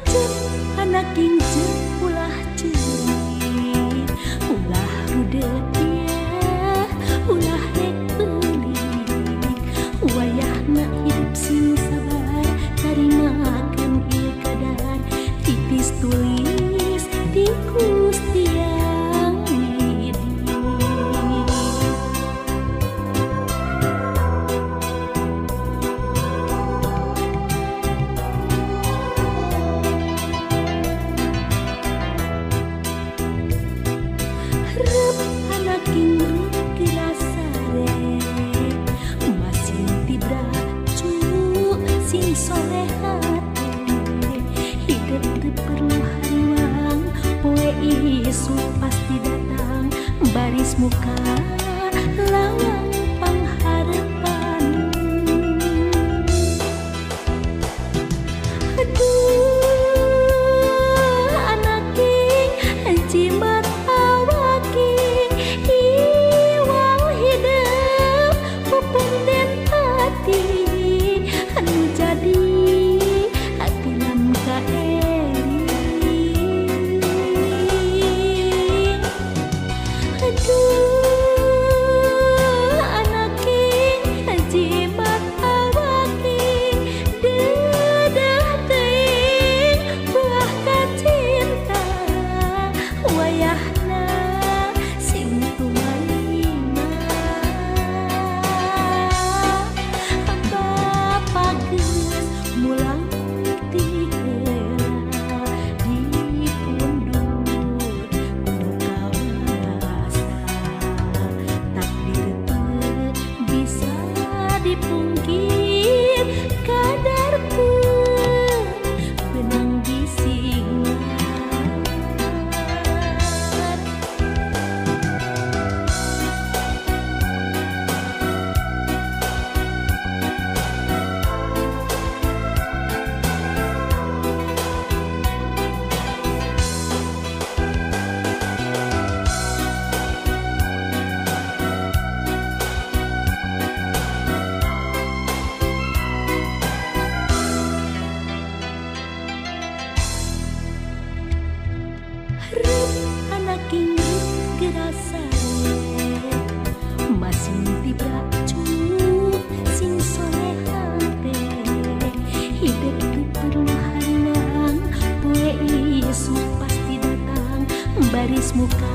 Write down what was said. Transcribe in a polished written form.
Cep anak kinceuk ulah ceuit, ulah rudet ieu, ulah rek beulik. Wayahna hidup sing sabar, tarimakeun ieu kadar, titis tulis di Gusti Yang Widi. Rep anak kingruk gerasare, masih tibra cu sing soleh hate. Hidup teu perlu hariwang, poe isu pasti datang. Baris muka lawang pangharapan. Aduh anak king jimat awaki, iwang hidup pependen hati. Anu jadi hati lam kaeling. Aduh anak king jimat awaki, dedah teuing buah kacinta. Wayahna sing tumalima, bapageus mulang ti heula di pundut kawasa. Takdir teu bisa dipungkir, kadarkeun benang bisingan. Rep anak kingruk gerasare, masih tibra cu sing soleh hate. Hidup teu perlu hariwang, poe isu pasti datang. Baris muka